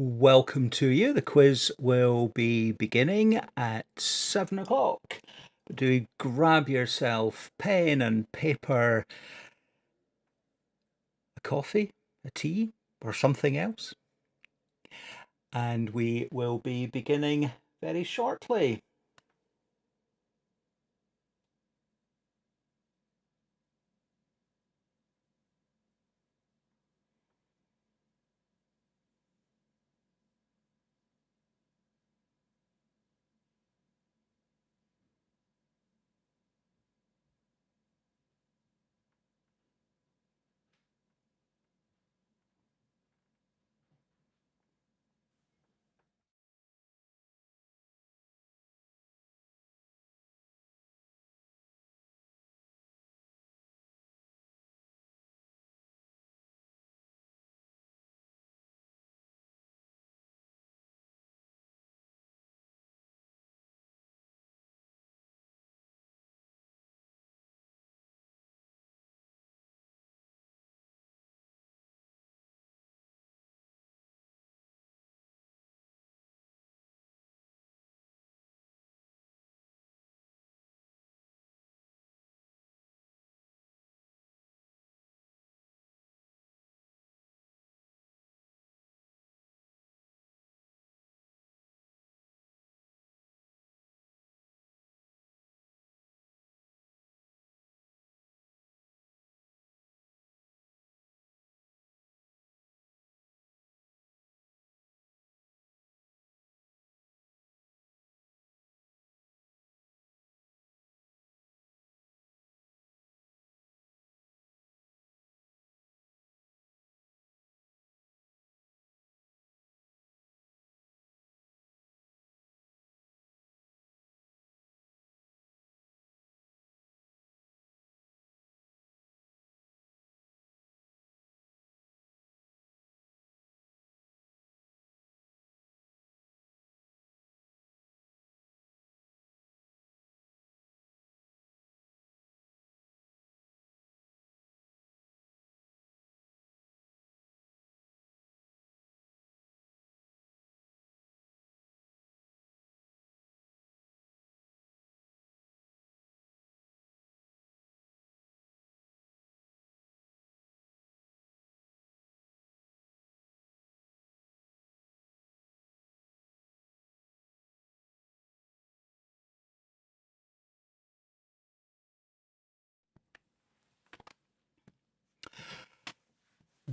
Welcome to you. The quiz will be beginning at 7 o'clock. Do grab yourself pen and paper, a coffee, a tea, or something else, and we will be beginning very shortly.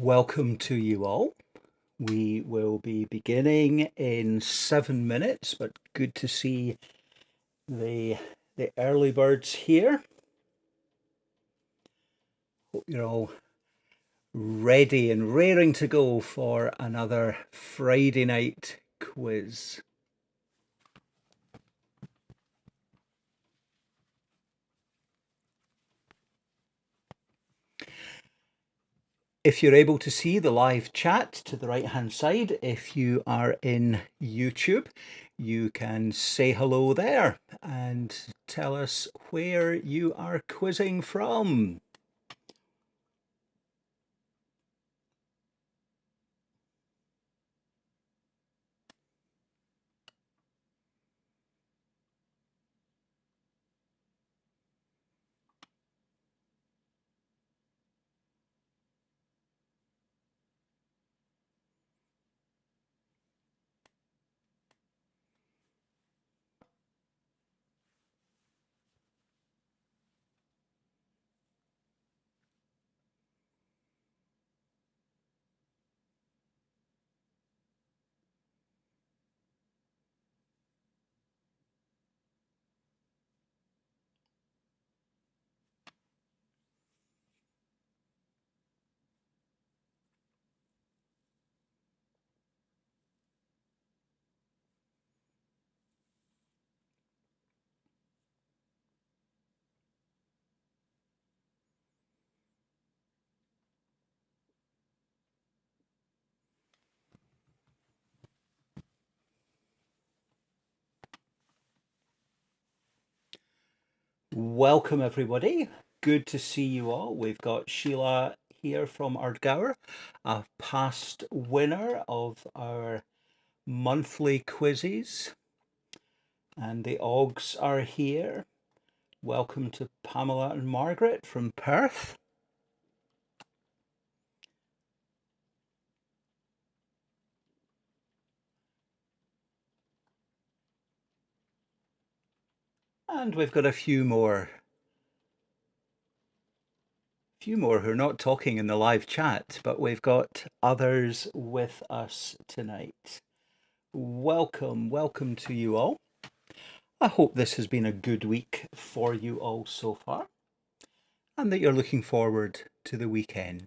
Welcome to you all. We will be beginning in 7 minutes, but good to see the the early birds here. Hope you're all ready and raring to go for another Friday night quiz. If you're able to see the live chat to the right hand side, if you are in YouTube, you can say hello there and tell us where you are quizzing from. Welcome, everybody. Good to see you all. We've got Sheila here from Ardgour, a past winner of our monthly quizzes, and the Ogs are here. Welcome to Pamela and Margaret from Perth. And we've got a few more who are not talking in the live chat, but we've got others with us tonight. Welcome to you all. I hope this has been a good week for you all so far, and that you're looking forward to the weekend.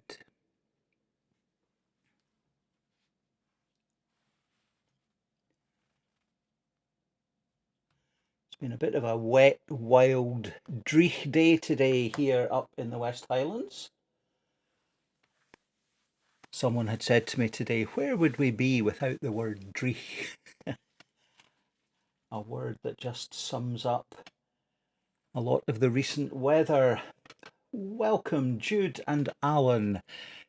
It's been a bit of a wet, wild, dreich day today here up in the West Highlands. Someone had said to me today, where would we be without the word dreich? A word that just sums up a lot of the recent weather. Welcome, Jude and Alan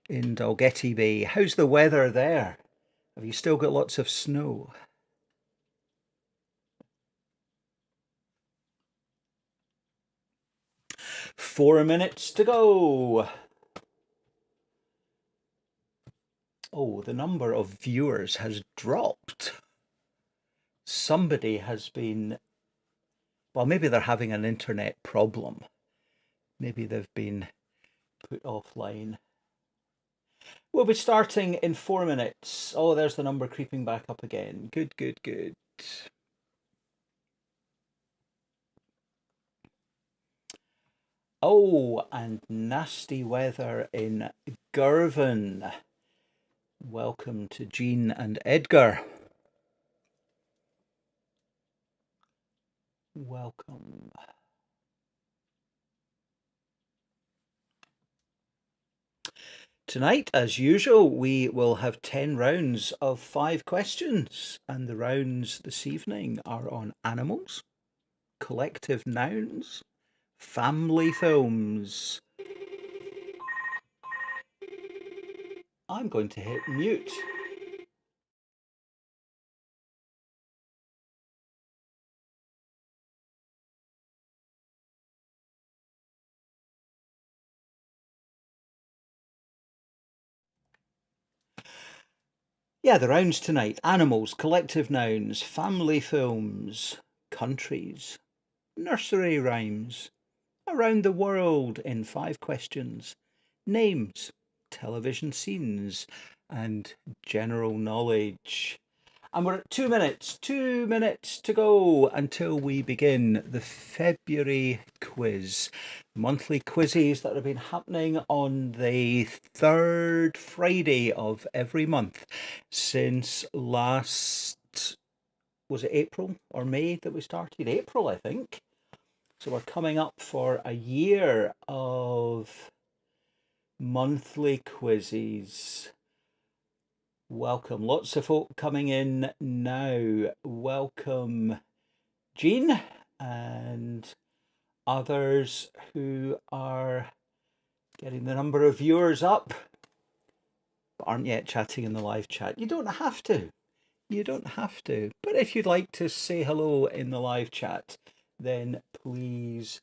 in Dalgety Bay. How's the weather there? Have you still got lots of snow? Four minutes to go. Oh, the number of viewers has dropped. Somebody has been, well, maybe they're having an internet problem. Maybe they've been put offline. We'll be starting in 4 minutes. Oh, there's the number creeping back up again. Good. Oh, and nasty weather in Girvan. Welcome to Jean and Edgar. Welcome. Tonight, as usual, we will have 10 rounds of 5 questions, and the rounds this evening are on animals, collective nouns, family films. I'm going to hit mute. Yeah, the rounds tonight: animals, collective nouns, family films, countries, nursery rhymes, around the world in 5 questions, names, television scenes, and general knowledge. And we're at 2 minutes. 2 minutes to go until we begin the February quiz. Monthly quizzes that have been happening on the third Friday of every month since last, was it April or May that we started? April, I think. So we're coming up for a year of monthly quizzes. Welcome. Lots of folk coming in now. Welcome, Jean, and others who are getting the number of viewers up but aren't yet chatting in the live chat. You don't have to. You don't have to. But if you'd like to say hello in the live chat, then please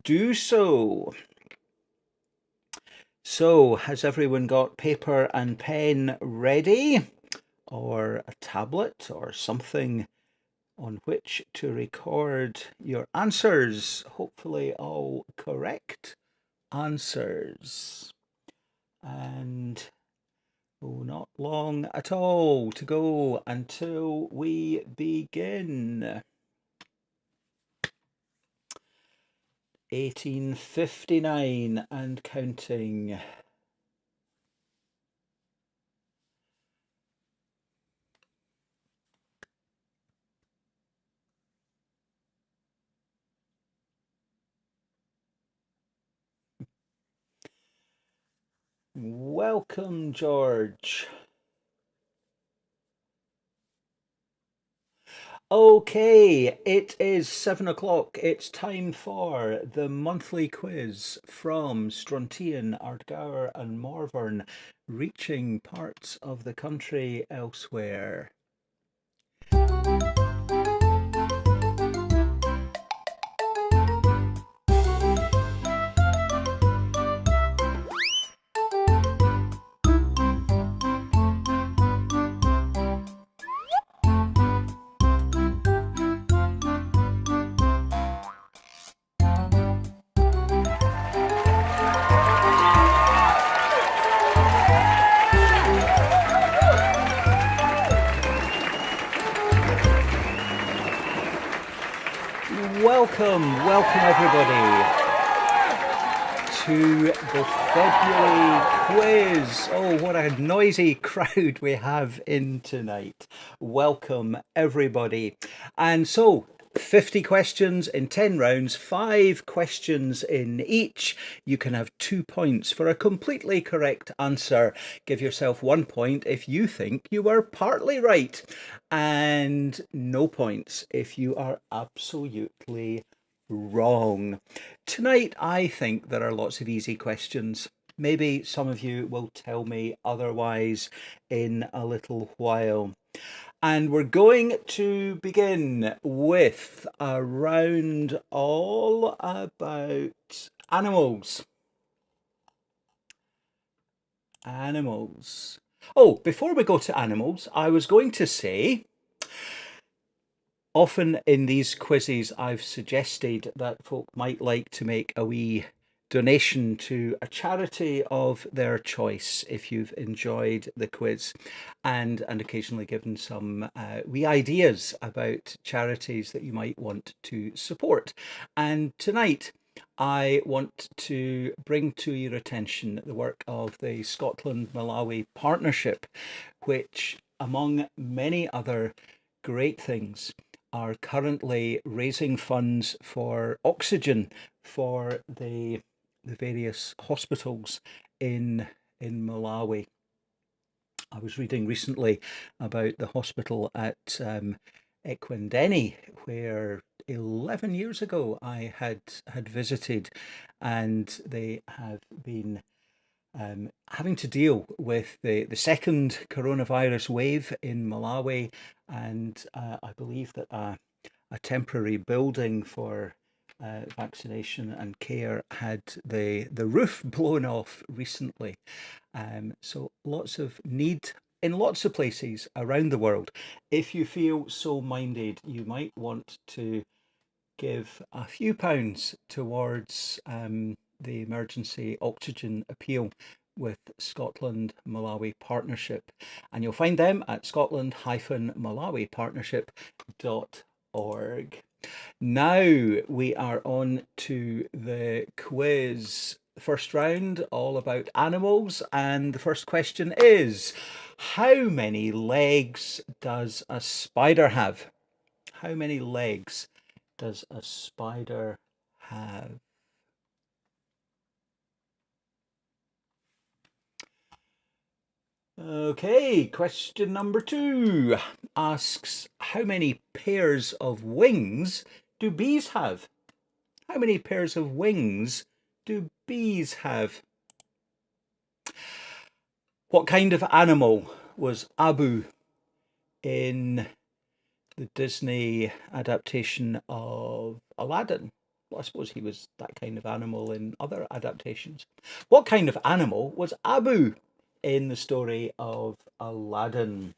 do so. So, has everyone got paper and pen ready? Or a tablet or something on which to record your answers? Hopefully all correct answers. And not long at all to go until we begin. 1859 and counting. Welcome, George. Okay, it is 7 o'clock. It's time for the monthly quiz from Strontian, Ardgour and Morvern, reaching parts of the country elsewhere. Welcome everybody to the February quiz. Oh, what a noisy crowd we have in tonight. Welcome everybody. And so 50 questions in 10 rounds, 5 questions in each. You can have 2 points for a completely correct answer. Give yourself 1 point if you think you were partly right, and no points if you are absolutely wrong. Tonight, I think there are lots of easy questions. Maybe some of you will tell me otherwise in a little while. And we're going to begin with a round all about animals. Animals. Oh, before we go to animals, I was going to say, often in these quizzes, I've suggested that folk might like to make a wee donation to a charity of their choice if you've enjoyed the quiz, and occasionally given some wee ideas about charities that you might want to support. And tonight I want to bring to your attention the work of the Scotland-Malawi Partnership, which, among many other great things, are currently raising funds for oxygen for the various hospitals in Malawi. I was reading recently about the hospital at Ekwendeni, where 11 years ago I had visited, and they have been having to deal with the second coronavirus wave in Malawi, and I believe that a temporary building for vaccination and care had the roof blown off recently. So lots of need in lots of places around the world. If you feel so minded, you might want to give a few pounds towards the emergency oxygen appeal with Scotland Malawi Partnership, and you'll find them at scotland-malawipartnership.org. Now we are on to the quiz. First round, all about animals, and the first question is, how many legs does a spider have? How many legs does a spider have? Okay, question number 2 asks, how many pairs of wings do bees have? How many pairs of wings do bees have? What kind of animal was Abu in the Disney adaptation of Aladdin? Well, I suppose he was that kind of animal in other adaptations. What kind of animal was Abu in the story of Aladdin?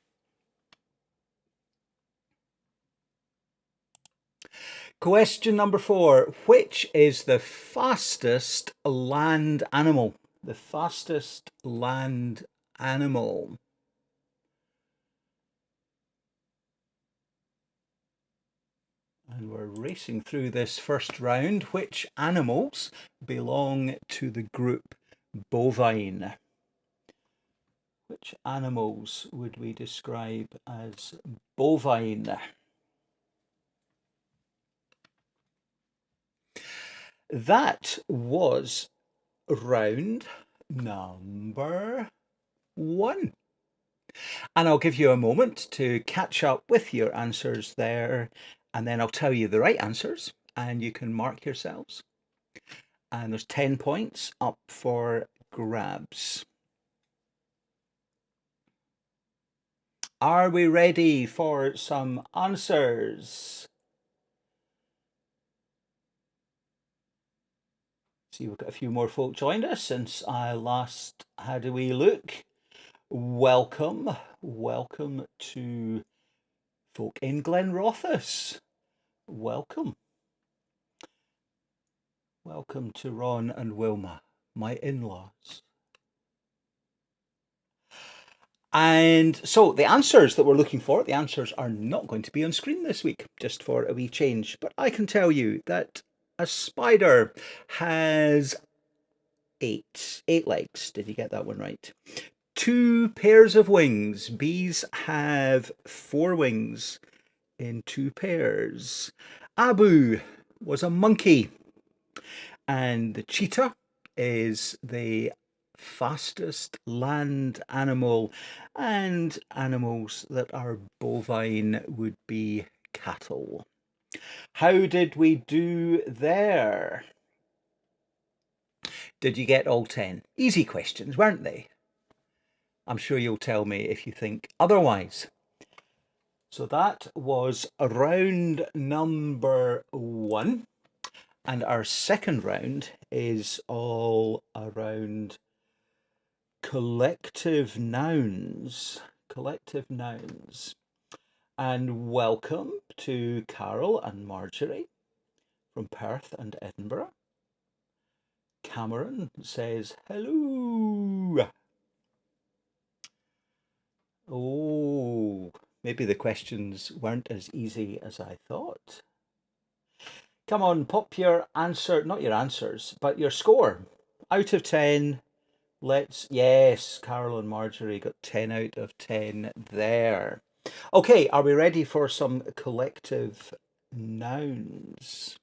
Question number 4. Which is the fastest land animal? The fastest land animal. And we're racing through this first round. Which animals belong to the group bovine? Which animals would we describe as bovine? That was round number 1. And I'll give you a moment to catch up with your answers there, and then I'll tell you the right answers, and you can mark yourselves. And there's 10 points up for grabs. Are we ready for some answers? See, we've got a few more folk joined us since I last had a wee look. Welcome to folk in Glenrothes. Welcome to Ron and Wilma, my in-laws. And so the answers that we're looking for, the answers are not going to be on screen this week, just for a wee change. But I can tell you that a spider has eight legs. Did you get that one right? 2 pairs of wings. Bees have 4 wings in 2 pairs. Abu was a monkey. And the cheetah is the fastest land animal, and animals that are bovine would be cattle. How did we do there? Did you get all 10? Easy questions, weren't they? I'm sure you'll tell me if you think otherwise. So that was round number 1. And our second round is all around collective nouns. Collective nouns. And welcome to Carol and Marjorie from Perth and Edinburgh. Cameron says hello. Oh, maybe the questions weren't as easy as I thought. Come on, pop your answer, not your answers, but your score. Out of 10, yes, Carol and Marjorie got 10 out of 10 there. Okay, are we ready for some collective nouns?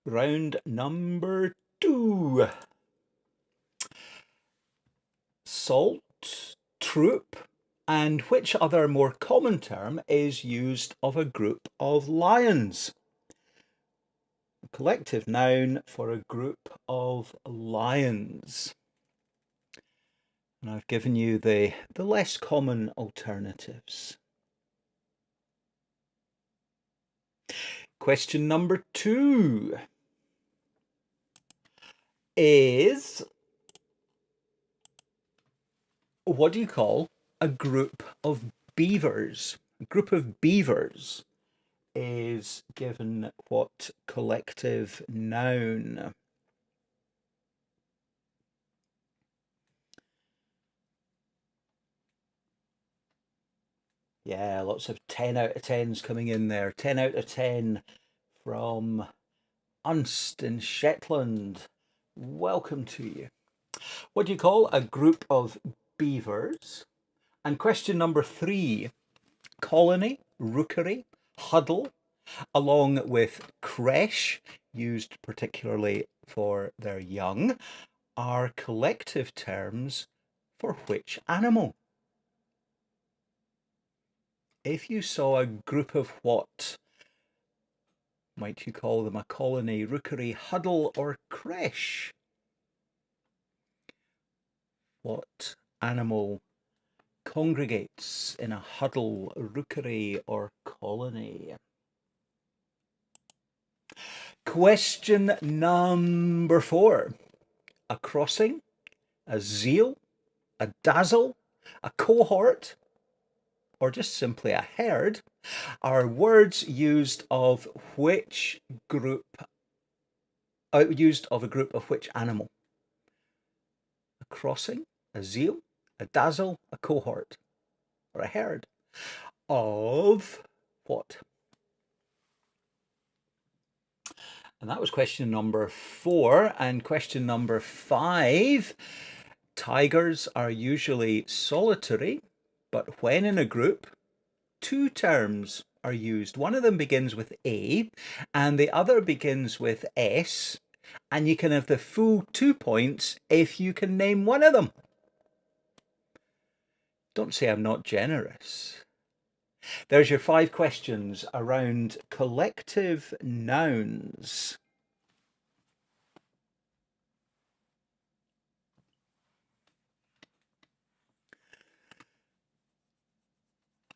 Round number 2. Salt, troop, and which other more common term is used of a group of lions? A collective noun for a group of lions. And I've given you the less common alternatives. Question number 2 is, what do you call a group of beavers? A group of beavers is given what collective noun? Yeah, lots of 10 out of 10s coming in there. 10 out of 10 from Unst in Shetland. Welcome to you. What do you call a group of beavers? And question number 3, colony, rookery, huddle, along with creche, used particularly for their young, are collective terms for which animal? If you saw a group of what, might you call them a colony, rookery, huddle, or creche? What animal congregates in a huddle, rookery, or colony? Question number 4. A crossing, a zeal, a dazzle, a cohort, or just simply a herd, are words used of which group, used of a group of which animal? A crossing, a zeal, a dazzle, a cohort, or a herd of what? And that was question number 4. And question number 5, tigers are usually solitary, but when in a group, 2 terms are used. One of them begins with A and the other begins with S, and you can have the full 2 points if you can name one of them. Don't say I'm not generous. There's your 5 questions around collective nouns.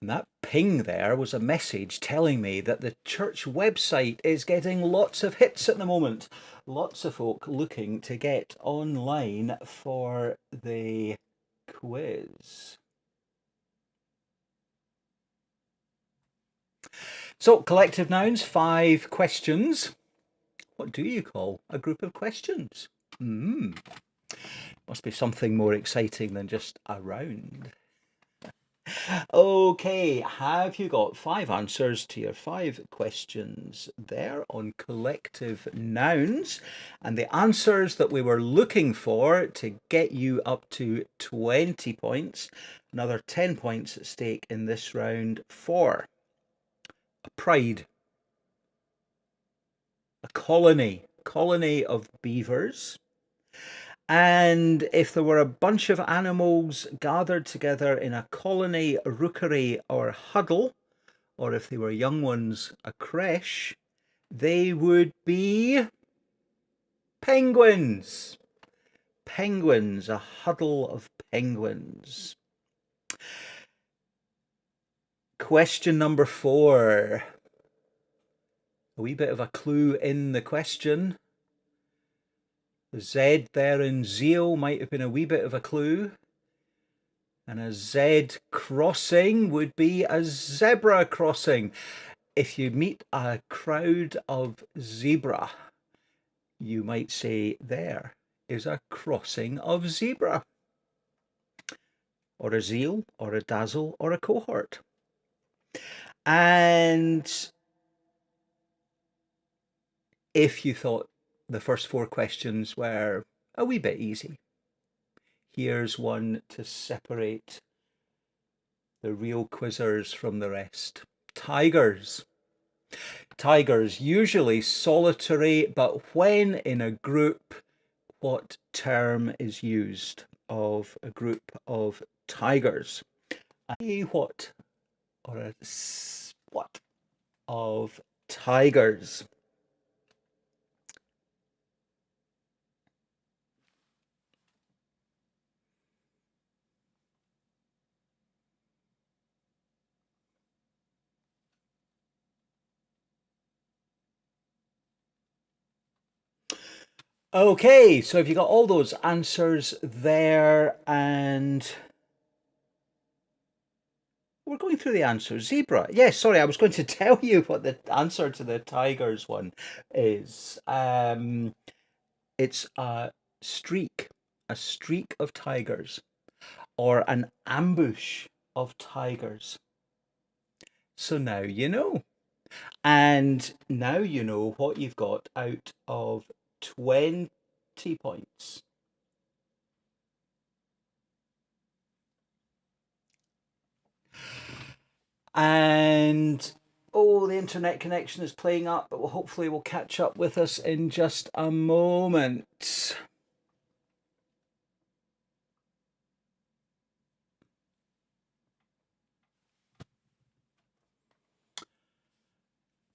And that ping there was a message telling me that the church website is getting lots of hits at the moment. Lots of folk looking to get online for the quiz. So, collective nouns, 5 questions. What do you call a group of questions? Well, Must be something more exciting than just a round. Okay, have you got 5 answers to your 5 questions there on collective nouns? And the answers that we were looking for to get you up to 20 points, another 10 points at stake in this round for a pride, a colony of beavers. And if there were a bunch of animals gathered together in a colony, rookery, or huddle, or if they were young ones, a creche, they would be penguins. Penguins, a huddle of penguins. Question number 4. A wee bit of a clue in the question. The Z there in zeal might have been a wee bit of a clue. And a Z crossing would be a zebra crossing. If you meet a crowd of zebra, you might say there is a crossing of zebra. Or a zeal, or a dazzle, or a cohort. And if you thought the first 4 questions were a wee bit easy, here's one to separate the real quizzers from the rest. Tigers. Tigers, usually solitary, but when in a group, what term is used of a group of tigers? A what or a what of tigers? Okay, so have you got all those answers there? And we're going through the answers. Zebra. Yes, sorry, I was going to tell you what the answer to the tigers one is. It's a streak of tigers, or an ambush of tigers. So now you know. And now you know what you've got out of 20 points. And oh, the internet connection is playing up, but hopefully will catch up with us in just a moment.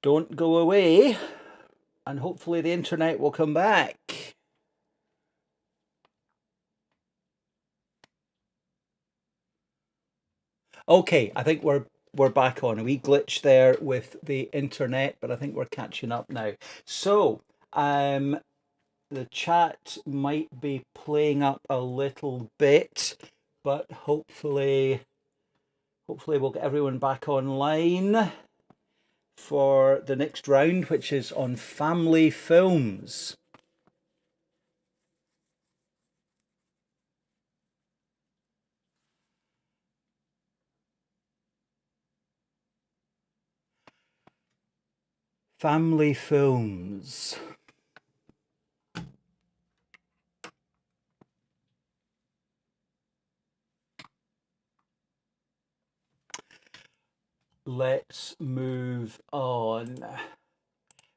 Don't go away, and hopefully the internet will come back. Okay, I think we're back on. A wee glitch there with the internet, but I think we're catching up now. So, the chat might be playing up a little bit, but hopefully we'll get everyone back online for the next round, which is on family films. Family films. Let's move on.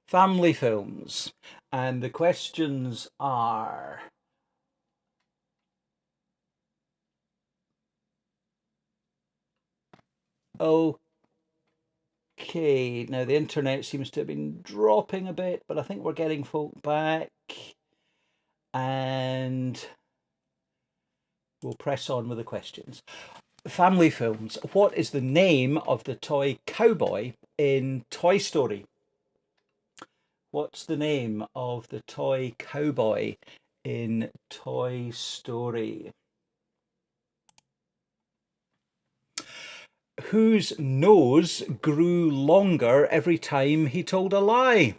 Family films. And the questions are... Okay, now the internet seems to have been dropping a bit, but I think we're getting folk back. And we'll press on with the questions. Family films. What is the name of the toy cowboy in Toy Story? What's the name of the toy cowboy in Toy Story? Whose nose grew longer every time he told a lie?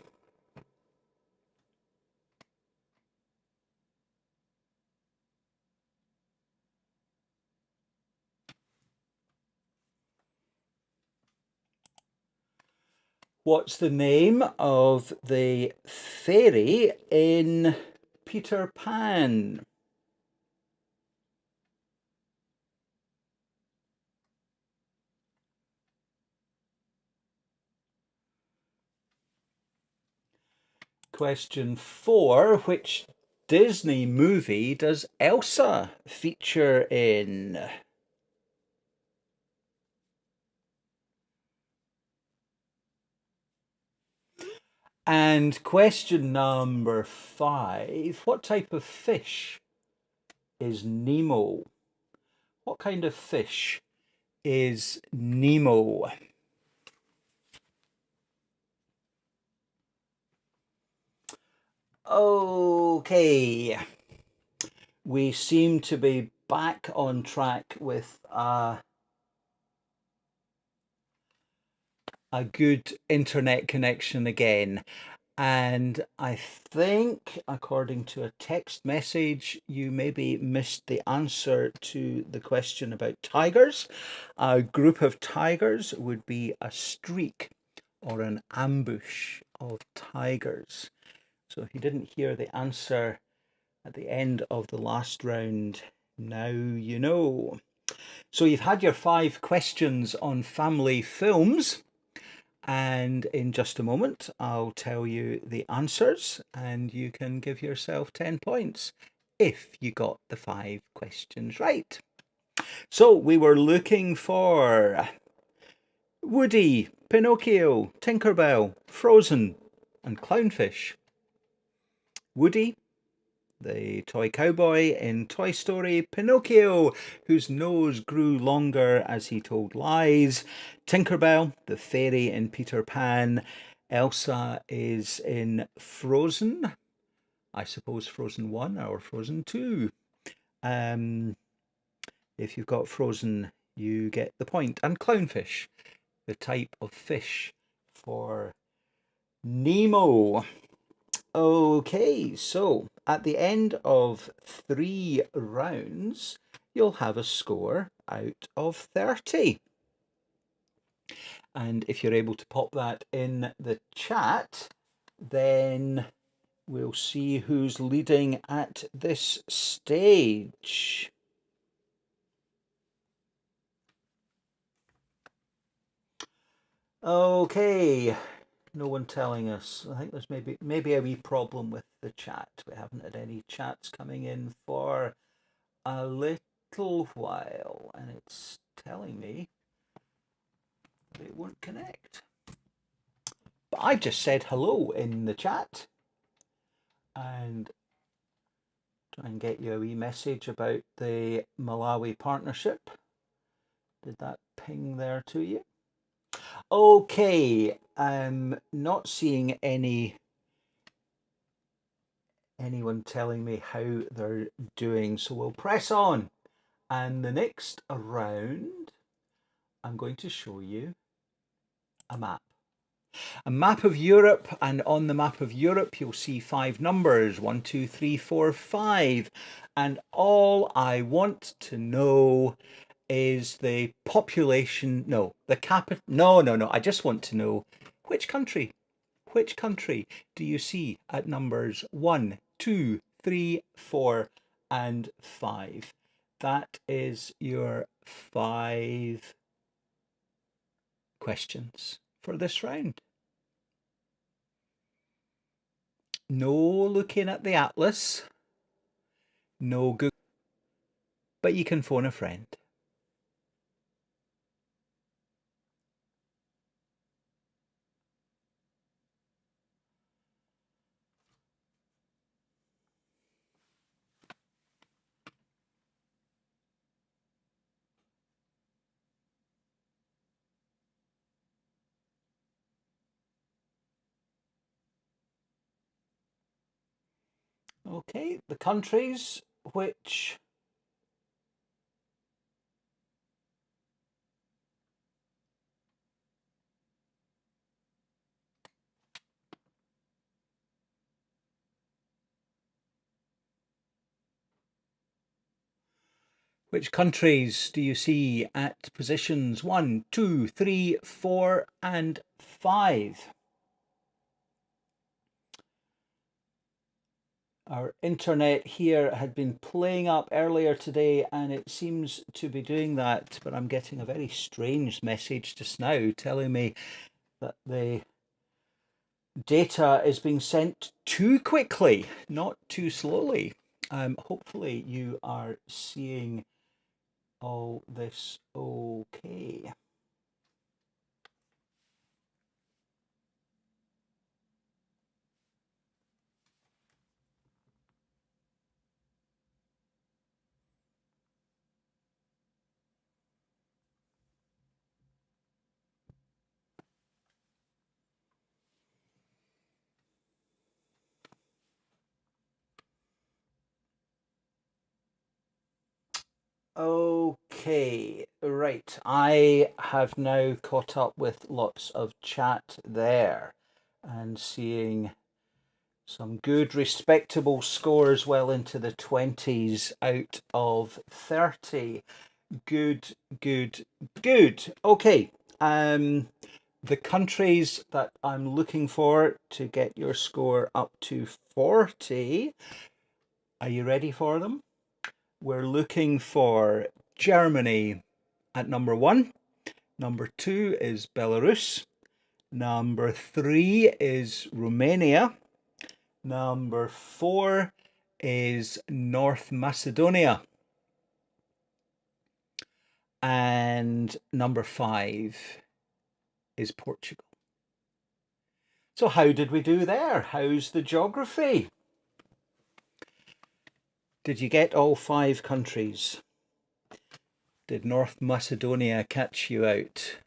What's the name of the fairy in Peter Pan? Question 4. Which Disney movie does Elsa feature in? And question number 5. What type of fish is Nemo? What kind of fish is Nemo? Okay, we seem to be back on track with a good internet connection again. And I think, according to a text message, you maybe missed the answer to the question about tigers. A group of tigers would be a streak or an ambush of tigers. So if you didn't hear the answer at the end of the last round, now you know. So you've had your 5 questions on family films. And in just a moment, I'll tell you the answers, and you can give yourself 10 points if you got the 5 questions right. So we were looking for Woody, Pinocchio, Tinkerbell, Frozen, and Clownfish. Woody, the toy cowboy in Toy Story, Pinocchio, whose nose grew longer as he told lies, Tinkerbell, the fairy in Peter Pan, Elsa is in Frozen, I suppose Frozen 1 or Frozen 2. If you've got Frozen, you get the point. And Clownfish, the type of fish for Nemo. Okay, so at the end of 3 rounds, you'll have a score out of 30. And if you're able to pop that in the chat, then we'll see who's leading at this stage. Okay, no one telling us. I think there's maybe a wee problem with the chat. We haven't had any chats coming in for a little while, and it's telling me that it won't connect. But I've just said hello in the chat and try and get you a wee message about the Malawi partnership. Did that ping there to you? Okay, I'm not seeing anyone telling me how they're doing, so we'll press on. And the next round, I'm going to show you a map. A map of Europe, and on the map of Europe, you'll see 5 numbers 1, 2, 3, 4, 5. And all I want to know is the population. No, the capital. No. I just want to know which country. Which country do you see at numbers 1, 2, 3, 4, and 5? That is your 5 questions for this round. No looking at the atlas, no Google, but you can phone a friend. Okay, the countries which Which countries do you see at positions 1, 2, 3, 4, and 5? Our internet here had been playing up earlier today and it seems to be doing that, but I'm getting a very strange message just now telling me that the data is being sent too quickly, not too slowly. Hopefully you are seeing all this okay. Okay, right. I have now caught up with lots of chat there and seeing some good, respectable scores well into the 20s out of 30. Good, good, good. Okay. The countries that I'm looking for to get your score up to 40. Are you ready for them? We're looking for Germany at number 1. Number 2 is Belarus. Number 3 is Romania. Number 4 is North Macedonia. And number 5 is Portugal. So how did we do there? How's the geography? Did you get all 5 countries? Did North Macedonia catch you out?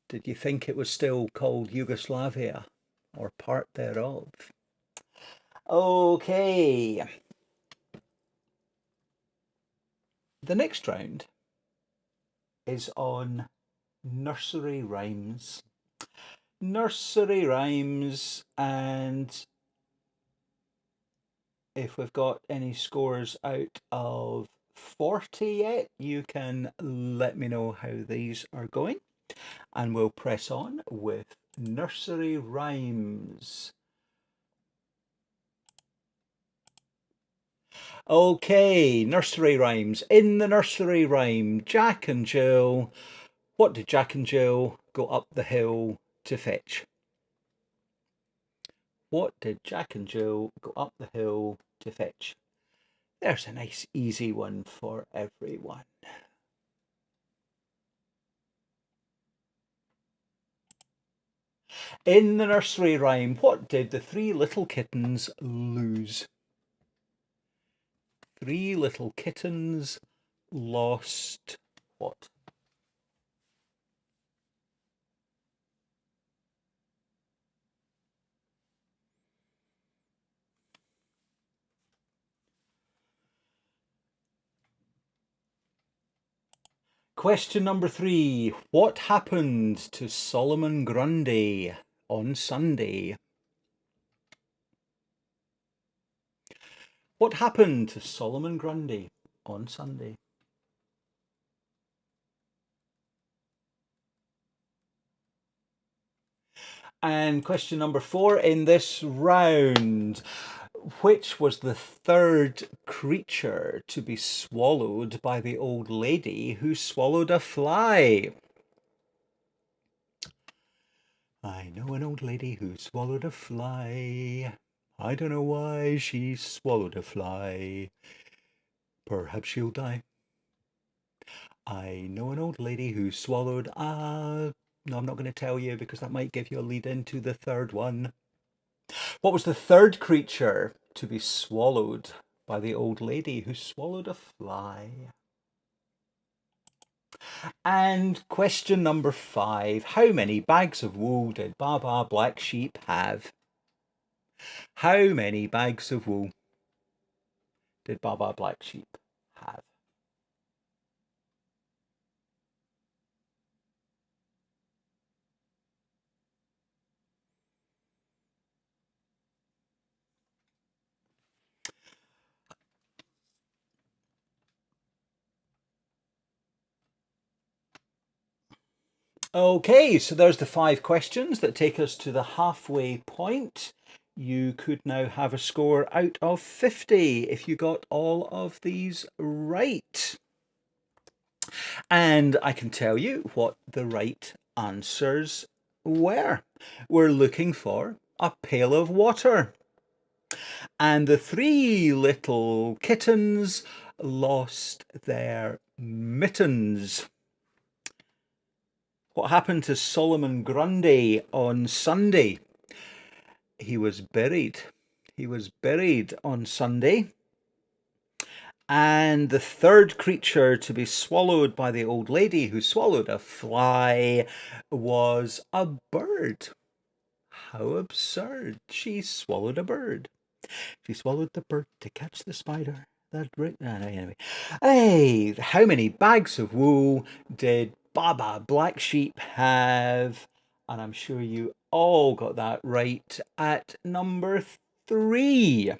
Did you think it was still called Yugoslavia or part thereof? Okay. The next round is on nursery rhymes. Nursery rhymes, and if we've got any scores out of 40 yet, you can let me know how these are going, and we'll press on with nursery rhymes. Okay, nursery rhymes. In the nursery rhyme, Jack and Jill. What did Jack and Jill go up the hill to fetch? What did Jack and Jill go up the hill to fetch? There's a nice easy one for everyone. In the nursery rhyme, what did the 3 little kittens lose? 3 little kittens lost what? Question number 3. What happened to Solomon Grundy on Sunday? What happened to Solomon Grundy on Sunday? And question number 4 in this round. Which was the 3rd creature to be swallowed by the old lady who swallowed a fly? I know an old lady who swallowed a fly. I don't know why she swallowed a fly. Perhaps she'll die. I know an old lady who swallowed a... No, I'm not going to tell you because that might give you a lead into the 3rd one. What was the 3rd creature to be swallowed by the old lady who swallowed a fly? And question number 5. How many bags of wool did Baba Black Sheep have? How many bags of wool did Baba Black Sheep have? Okay, so there's the 5 questions that take us to the halfway point. You could now have a score out of 50 if you got all of these right. And I can tell you what the right answers were. We're looking for a pail of water. And the 3 little kittens lost their mittens. What happened to Solomon Grundy on Sunday? He was buried. He was buried on Sunday. And the 3rd creature to be swallowed by the old lady who swallowed a fly was a bird. How absurd. She swallowed a bird. She swallowed the bird to catch the spider. Anyway. Hey, how many bags of wool did Baba Black Sheep have? And I'm sure you all got that right at number 3.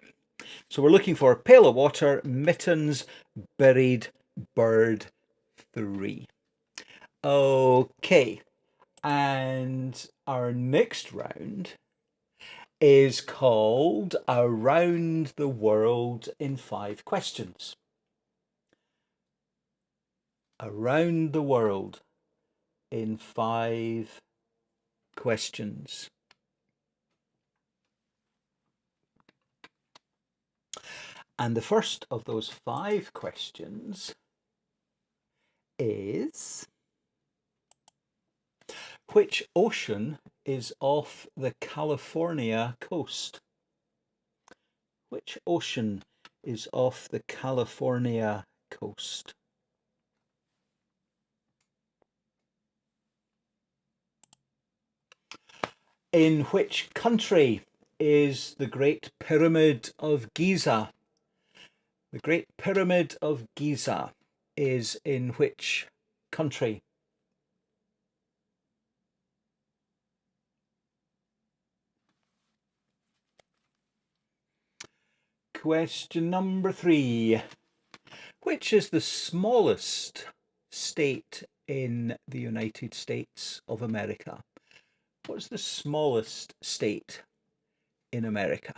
So we're looking for pail of water, mittens, buried, bird, 3. Okay, and our next round is called Around the World in 5 Questions. Around the World in 5 questions. And the first of those 5 questions is, which ocean is off the California coast? Which ocean is off the California coast? In which country is the Great Pyramid of Giza? The Great Pyramid of Giza is in which country? Question number 3. Which is the smallest state in the United States of America? What's the smallest state in America?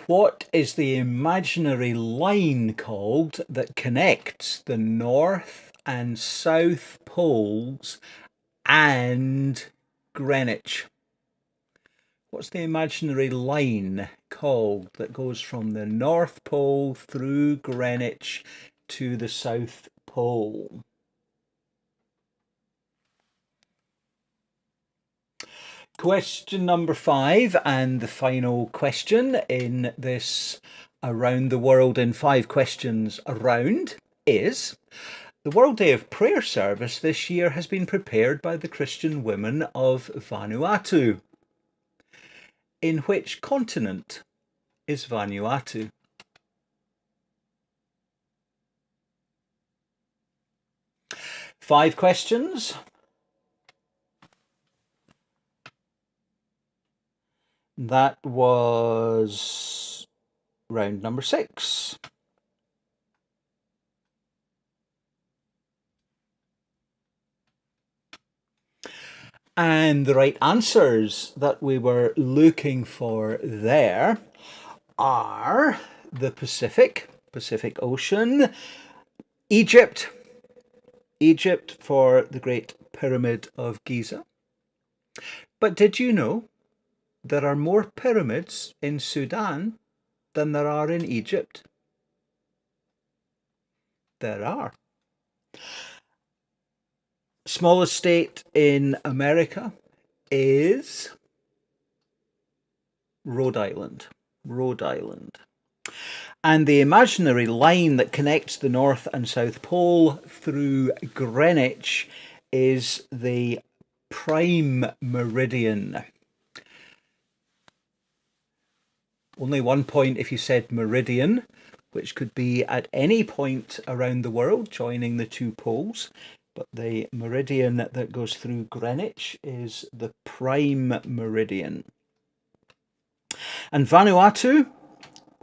What is the imaginary line called that connects the North and South poles and Greenwich? What's the imaginary line called that goes from the North Pole through Greenwich to the South Pole? Question number 5, and the final question in this Around the World in 5 Questions round, is the World Day of Prayer service this year has been prepared by the Christian women of Vanuatu. In which continent is Vanuatu? Five questions. That was round number 6. And the right answers that we were looking for there are the Pacific Ocean, Egypt for the Great Pyramid of Giza. But did you know there are more pyramids in Sudan than there are in Egypt? There are. Smallest state in America is Rhode Island. Rhode Island. And the imaginary line that connects the North and South Pole through Greenwich is the prime meridian. Only 1 point if you said meridian, which could be at any point around the world joining the 2 poles. but the meridian that goes through Greenwich is the prime meridian. And Vanuatu,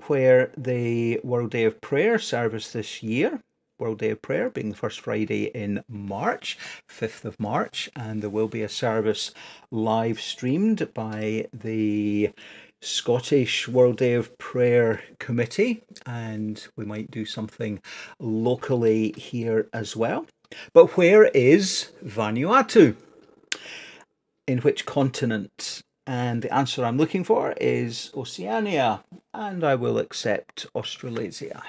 where the World Day of Prayer service this year, World Day of Prayer being the first Friday in March, 5th of March, and there will be a service live streamed by the Scottish World Day of Prayer Committee, and we might do something locally here as well. But where is Vanuatu? In which continent? And the answer I'm looking for is Oceania, and I will accept Australasia.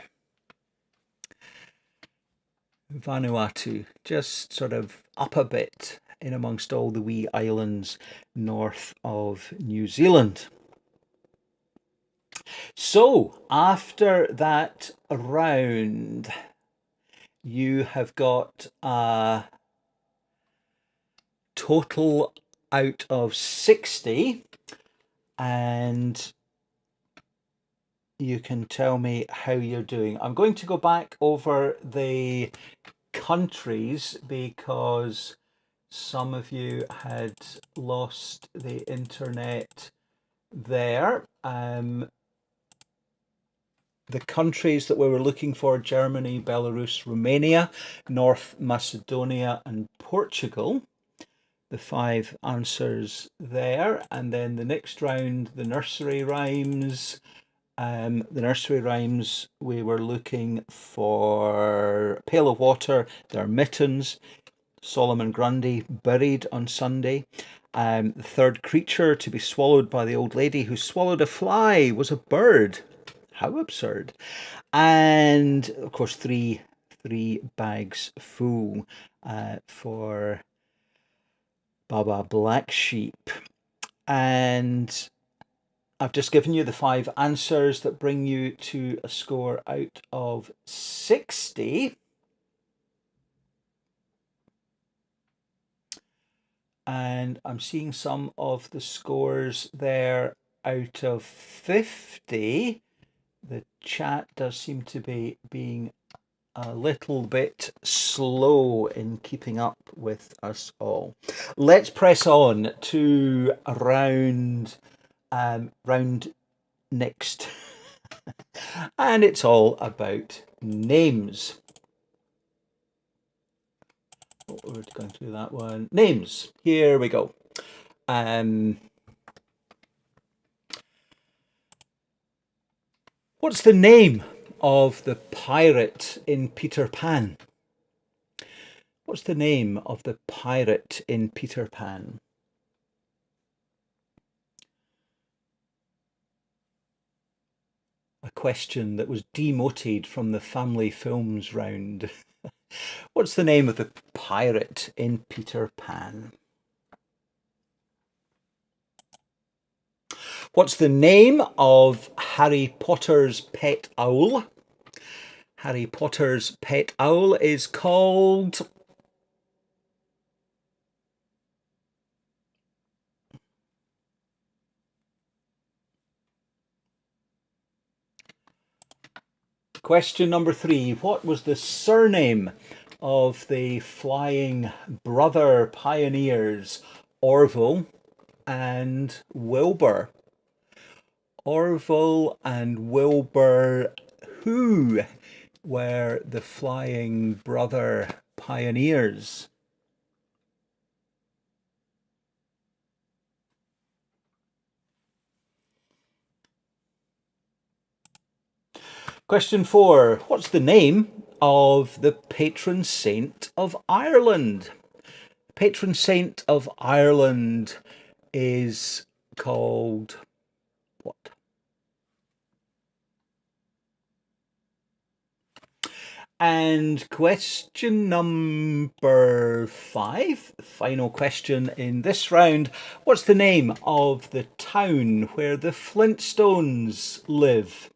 Vanuatu, just sort of up a bit in amongst all the wee islands north of New Zealand. So after that round, you have got a total out of 60, and you can tell me how you're doing. I'm going to go back over the countries because some of you had lost the internet there. The countries that we were looking for: Germany, Belarus, Romania, North Macedonia, and Portugal. The 5 answers there. And then the next round, the nursery rhymes. The nursery rhymes, we were looking for Pail of Water, Their Mittens, Solomon Grundy, Buried on Sunday. The third creature to be swallowed by the old lady who swallowed a fly was a bird. How absurd. And of course, three bags full for Baba Black Sheep. And I've just given you the 5 answers that bring you to a score out of 60. And I'm seeing some of the scores there out of 50. The chat does seem to be being a little bit slow in keeping up with us all. Let's press on to round next. And it's all about names. Oh, we're going through that one. Names. Here we go. What's the name of the pirate in Peter Pan? What's the name of the pirate in Peter Pan? A question that was demoted from the family films round. What's the name of the pirate in Peter Pan? What's the name of Harry Potter's pet owl? Harry Potter's pet owl is called... Question number 3. What was the surname of the flying brother pioneers Orville and Wilbur? Orville and Wilbur, who were the flying brother pioneers? Question 4. What's the name of the patron saint of Ireland? The patron saint of Ireland is called what? And question number 5, final question in this round. What's the name of the town where the Flintstones live?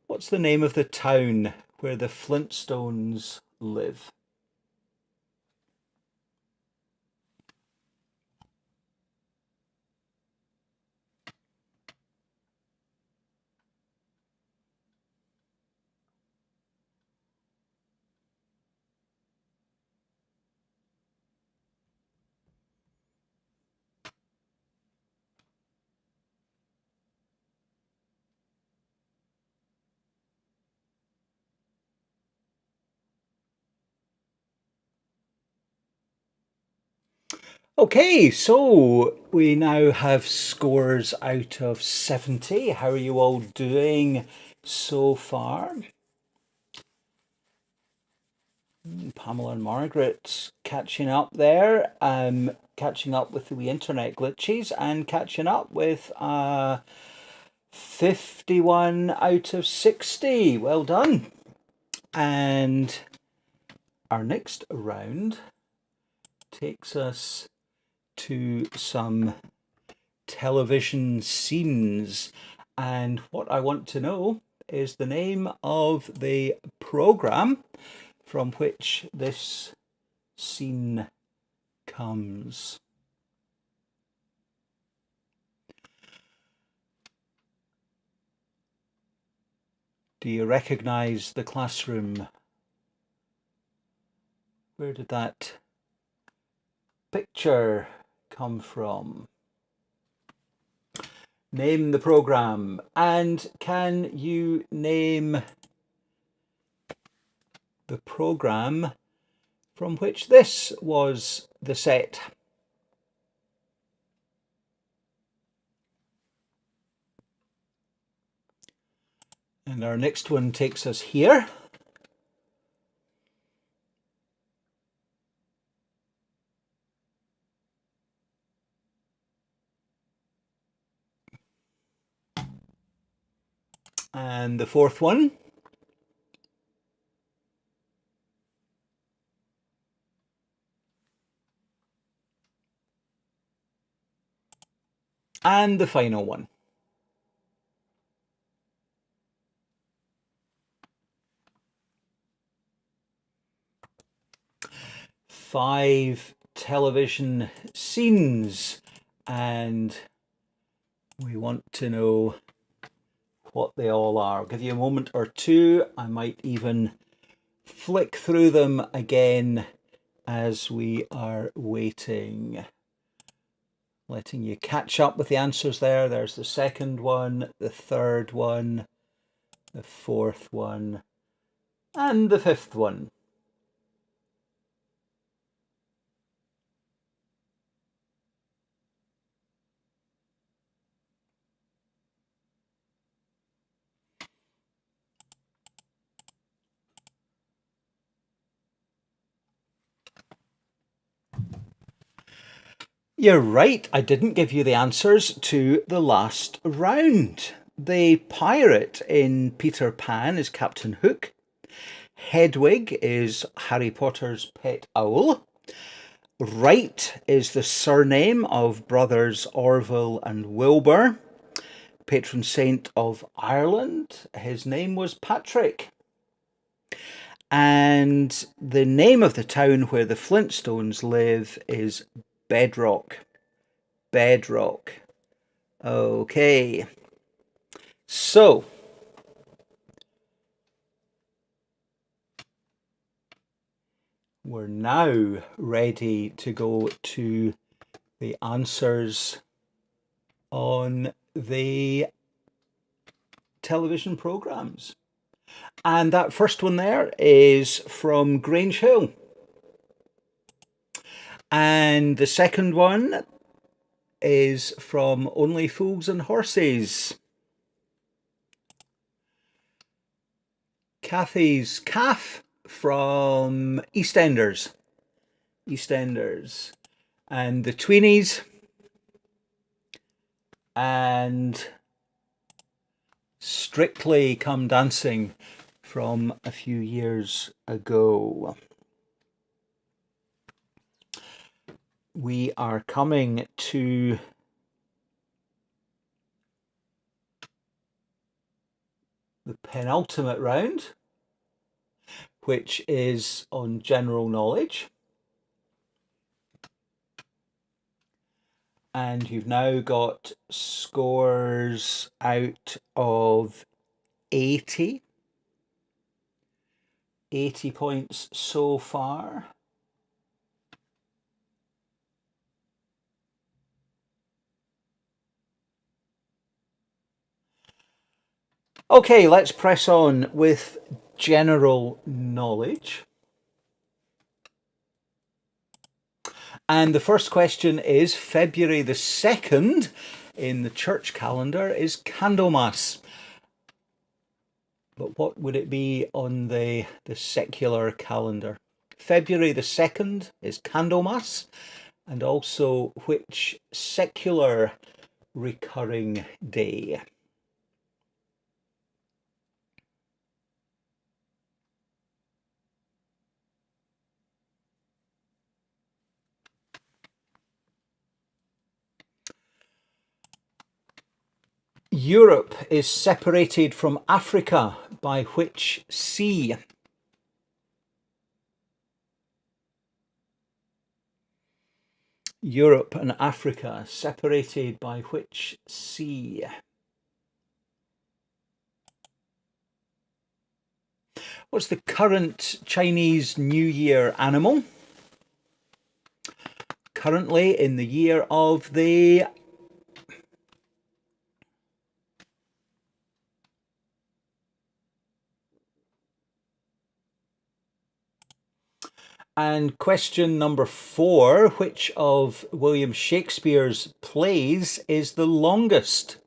What's the name of the town where the Flintstones live? Okay, so we now have scores out of 70. How are you all doing so far? Pamela and Margaret catching up there, catching up with the wee internet glitches and catching up with 51 out of 60. Well done. And our next round takes us to some television scenes. And what I want to know is the name of the program from which this scene comes. Do you recognize the classroom? Where did that picture come from? Name the program. And can you name the program from which this was the set? And our next one takes us here. And the fourth one. And the final one. Five television scenes, and we want to know what they all are. I'll give you a moment or two. I might even flick through them again as we are waiting. Letting you catch up with the answers there. There's the second one, the third one, the fourth one, and the fifth one. You're right, I didn't give you the answers to the last round. The pirate in Peter Pan is Captain Hook. Hedwig is Harry Potter's pet owl. Wright is the surname of brothers Orville and Wilbur. Patron saint of Ireland, his name was Patrick. And the name of the town where the Flintstones live is Bedrock. Bedrock. Okay. So, we're now ready to go to the answers on the television programs. And that first one there is from Grange Hill. And the second one is from Only Fools and Horses. Kathy's calf from EastEnders. EastEnders. And the Tweenies. And Strictly Come Dancing from a few years ago. We are coming to the penultimate round, which is on general knowledge. And you've now got scores out of 80. 80 points so far. Okay, let's press on with general knowledge. And the first question is February the 2nd in the church calendar is Candlemas. But what would it be on the secular calendar? February the 2nd is Candlemas, and also which secular recurring day? Europe is separated from Africa by which sea? Europe and Africa separated by which sea? What's the current Chinese New Year animal? Currently in the year of the And question number 4, which of William Shakespeare's plays is the longest?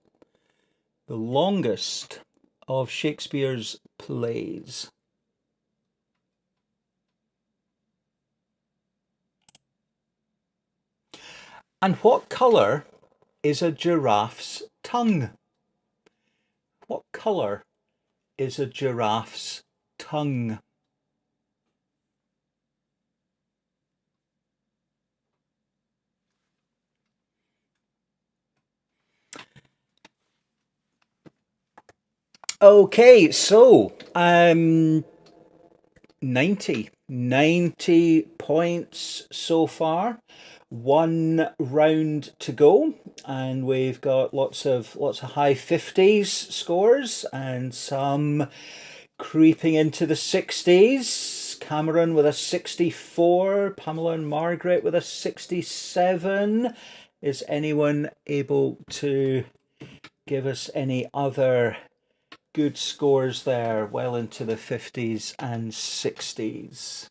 The longest of Shakespeare's plays. And what colour is a giraffe's tongue? What colour is a giraffe's tongue? Okay, so 90 points so far. One round to go, and we've got lots of high 50s scores and some creeping into the 60s. Cameron with a 64, Pamela and Margaret with a 67. Is anyone able to give us any other good scores there, well into the 50s and 60s?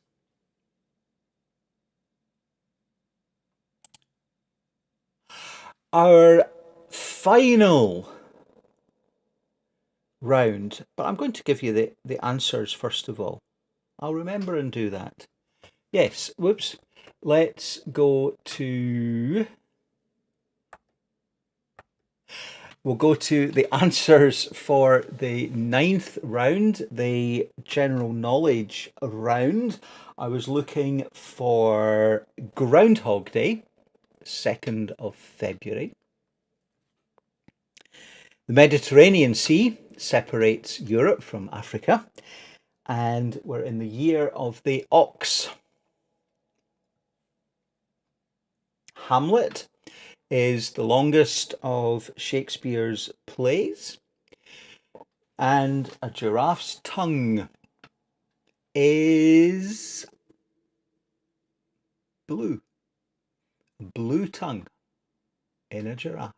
Our final round, but I'm going to give you the answers first of all. I'll remember and do that. Yes, whoops. Let's go to... We'll go to the answers for the 9th round, the general knowledge round. I was looking for Groundhog Day, 2nd of February. The Mediterranean Sea separates Europe from Africa, and we're in the year of the ox. Hamlet is the longest of Shakespeare's plays, and a giraffe's tongue is blue. Blue tongue in a giraffe.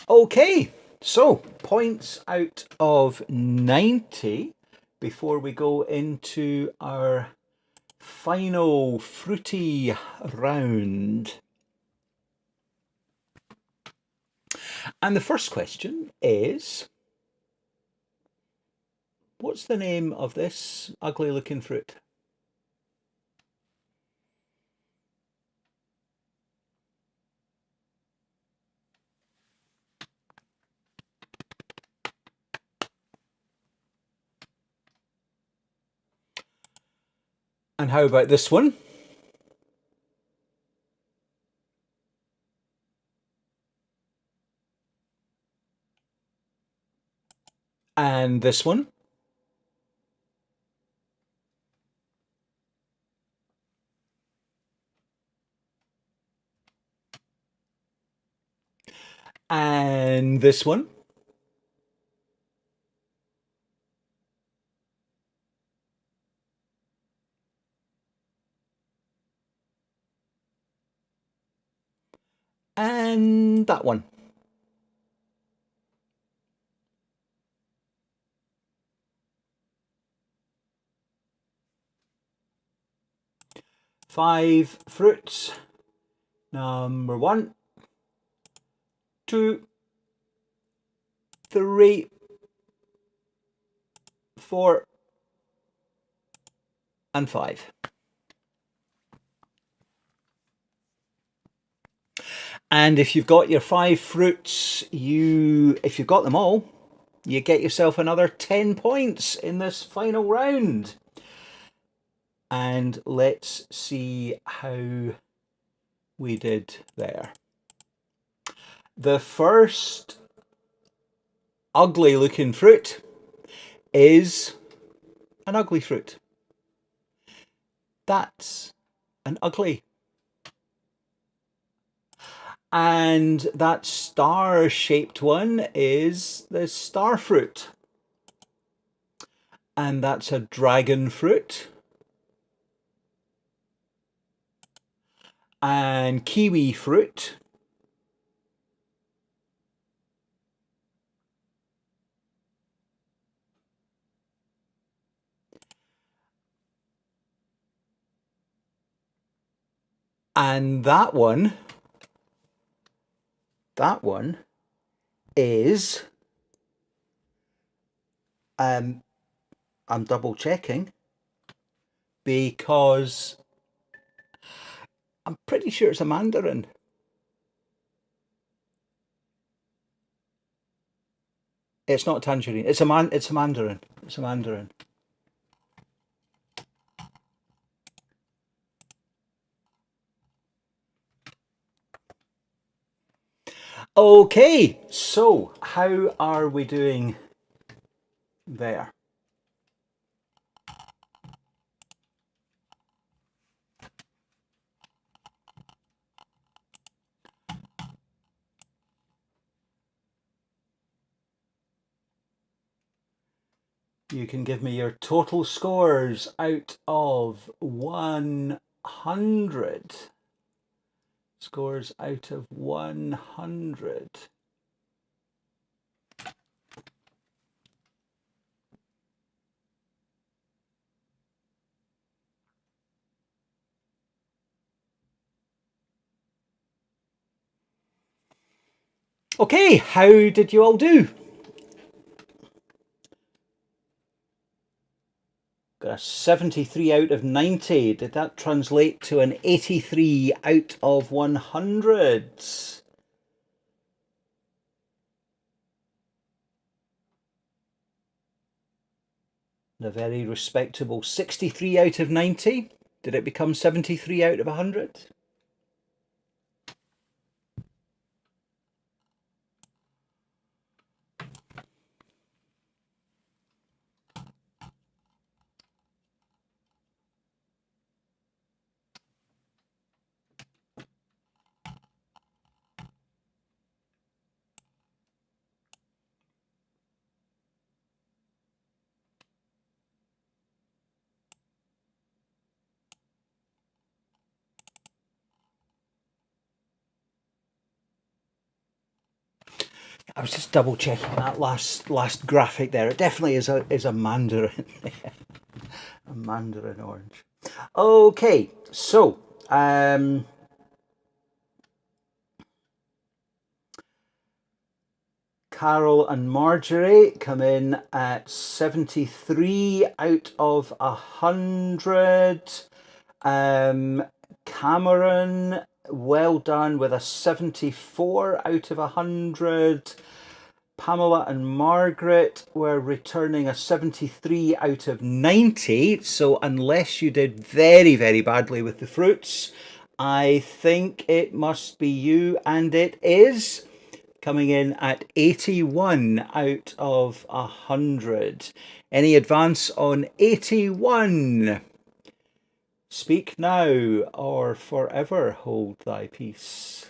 Okay, so points out of 90 before we go into our final fruity round. And the first question is, what's the name of this ugly looking fruit? And how about this one? And this one? And this one? And that one? 5 fruits. Number 1, 2, 3, 4, and 5. And if you've got your 5 fruits, if you've got them all, you get yourself another 10 points in this final round. And let's see how we did there. The first ugly looking fruit is an ugly fruit. That's an ugly. And that star-shaped one is the star fruit. And that's a dragon fruit. And kiwi fruit. And that one is, I'm double checking because I'm pretty sure it's a mandarin. It's not tangerine. It's a mandarin. It's a mandarin. Okay, so how are we doing there? You can give me your total scores out of 100. Scores out of 100. Okay, how did you all do? Got a 73 out of 90. Did that translate to an 83 out of 100? And a very respectable 63 out of 90. Did it become 73 out of 100? I was just double checking that last graphic there. It definitely is a mandarin. A mandarin orange. Okay, so Carol and Marjorie come in at 73 out of 100. Cameron, well done with a 74 out of 100. Pamela and Margaret were returning a 73 out of 90. So unless you did very, very badly with the fruits, I think it must be you, and it is coming in at 81 out of 100. Any advance on 81? Speak now or forever hold thy peace.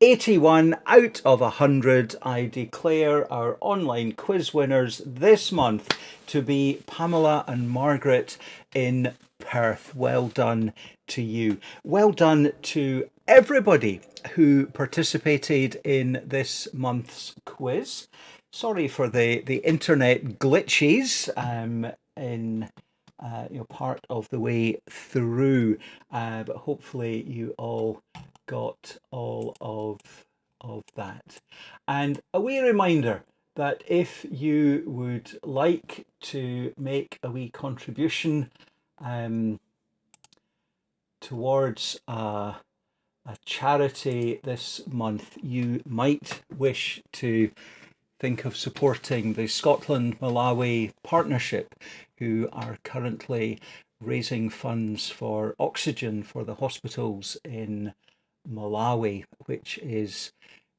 81 out of 100. I declare our online quiz winners this month to be Pamela and Margaret in Perth. Well done to you. Well done to everybody who participated in this month's quiz. Sorry for the internet glitches in part of the way through, but hopefully you all got all of that. And a wee reminder that if you would like to make a wee contribution towards a charity this month, you might wish to think of supporting the Scotland-Malawi Partnership, who are currently raising funds for oxygen for the hospitals in Malawi, which is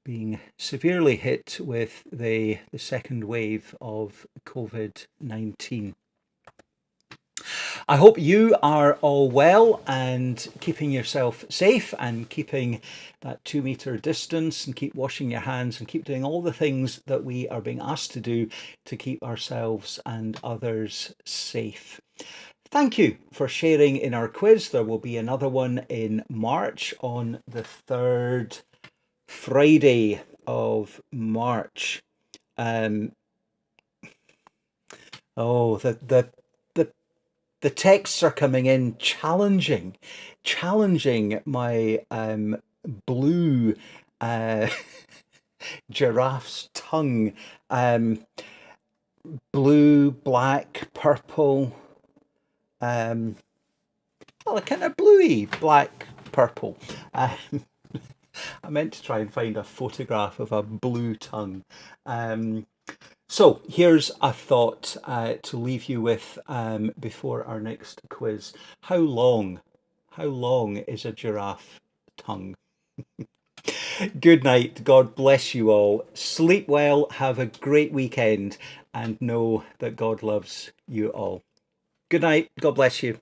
being severely hit with the second wave of COVID-19. I hope you are all well and keeping yourself safe and keeping that 2 meter distance, and keep washing your hands and keep doing all the things that we are being asked to do to keep ourselves and others safe. Thank you for sharing in our quiz. There will be another one in March on the 3rd Friday of March. Oh, the texts are coming in challenging my blue giraffe's tongue. Blue, black, purple. Well, a kind of bluey, black, purple. I meant to try and find a photograph of a blue tongue. So here's a thought to leave you with before our next quiz. How long is a giraffe tongue? Good night. God bless you all. Sleep well. Have a great weekend, and know that God loves you all. Good night. God bless you.